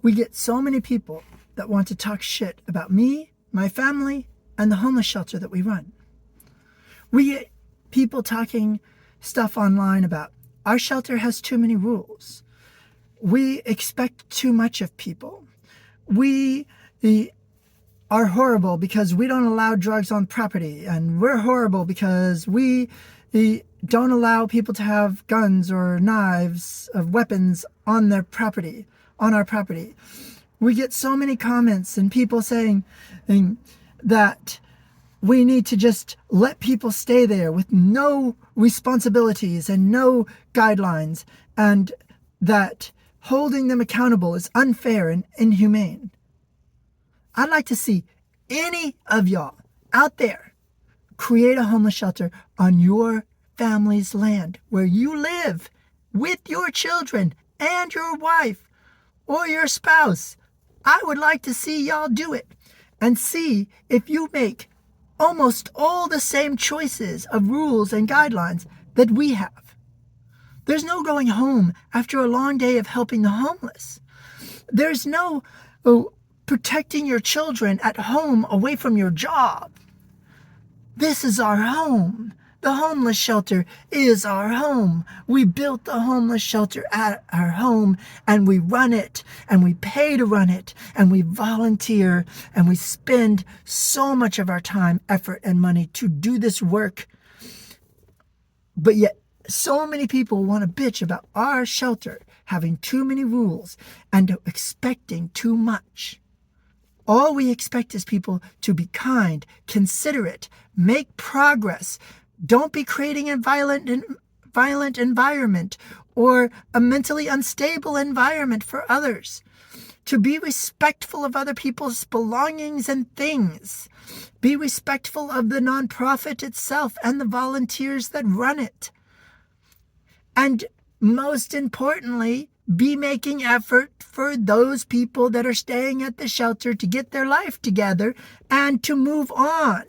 We get so many people that want to talk shit about me, my family, and the homeless shelter that we run. We get people talking stuff online about our shelter has too many rules. We expect too much of people. We are horrible because we don't allow drugs on property, and we're horrible because we don't allow people to have guns or knives of weapons on their property, on our property. We get so many comments and people saying that we need to just let people stay there with no responsibilities and no guidelines, and that holding them accountable is unfair and inhumane. I'd like to see any of y'all out there create a homeless shelter on your family's land where you live with your children and your wife or your spouse. I would like to see y'all do it and see if you make almost all the same choices of rules and guidelines that we have. There's no going home after a long day of helping the homeless. There's no protecting your children at home away from your job. This is our home. The homeless shelter is our home. We built the homeless shelter at our home, and we run it, and we pay to run it, and we volunteer, and we spend so much of our time, effort, and money to do this work. But yet, so many people want to bitch about our shelter having too many rules and expecting too much. All we expect is people to be kind, considerate, make progress. Don't be creating a violent environment or a mentally unstable environment for others. To be respectful of other people's belongings and things. Be respectful of the nonprofit itself and the volunteers that run it. And most importantly, be making effort for those people that are staying at the shelter to get their life together and to move on.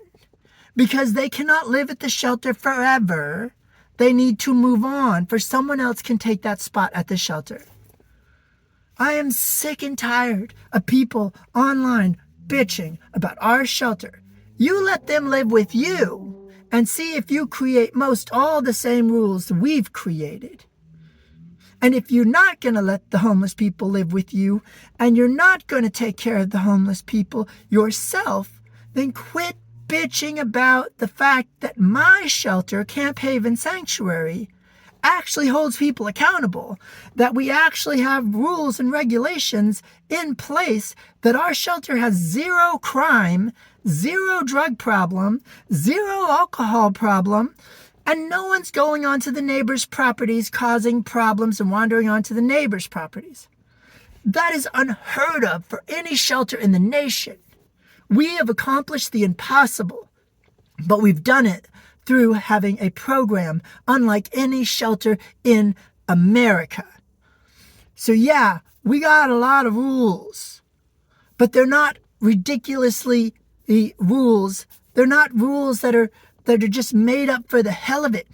Because they cannot live at the shelter forever. They need to move on, for someone else can take that spot at the shelter. I am sick and tired of people online bitching about our shelter. You let them live with you and see if you create most all the same rules we've created. And if you're not going to let the homeless people live with you, and you're not going to take care of the homeless people yourself, then quit bitching about the fact that my shelter, Camp Haven Sanctuary, actually holds people accountable, that we actually have rules and regulations in place, that our shelter has zero crime, zero drug problem, zero alcohol problem, and no one's going onto the neighbors' properties causing problems and wandering onto the neighbors' properties. That is unheard of for any shelter in the nation. We have accomplished the impossible, but we've done it through having a program unlike any shelter in America. So yeah, we got a lot of rules, but they're not ridiculously rules. They're not rules that are just made up for the hell of it.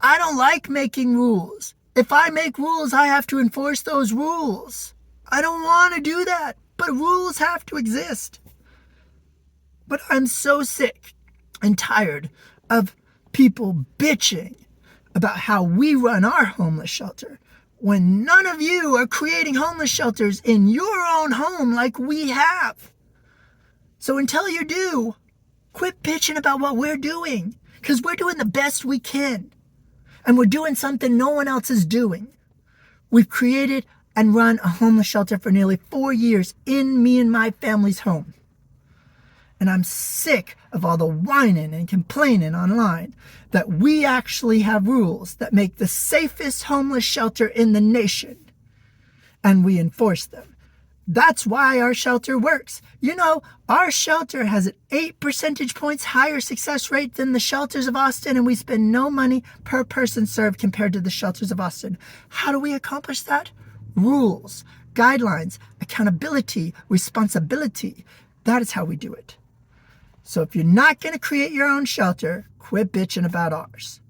I don't like making rules. If I make rules, I have to enforce those rules. I don't want to do that, but rules have to exist. But I'm so sick and tired of people bitching about how we run our homeless shelter when none of you are creating homeless shelters in your own home like we have. So until you do, quit bitching about what we're doing, because we're doing the best we can. And we're doing something no one else is doing. We've created and run a homeless shelter for nearly 4 years in me and my family's home. And I'm sick of all the whining and complaining online that we actually have rules that make the safest homeless shelter in the nation. And we enforce them. That's why our shelter works. You know, our shelter has an 8 percentage points higher success rate than the shelters of Austin, and we spend no money per person served compared to the shelters of Austin. How do we accomplish that? Rules, guidelines, accountability, responsibility. That is how we do it. So if you're not going to create your own shelter, quit bitching about ours.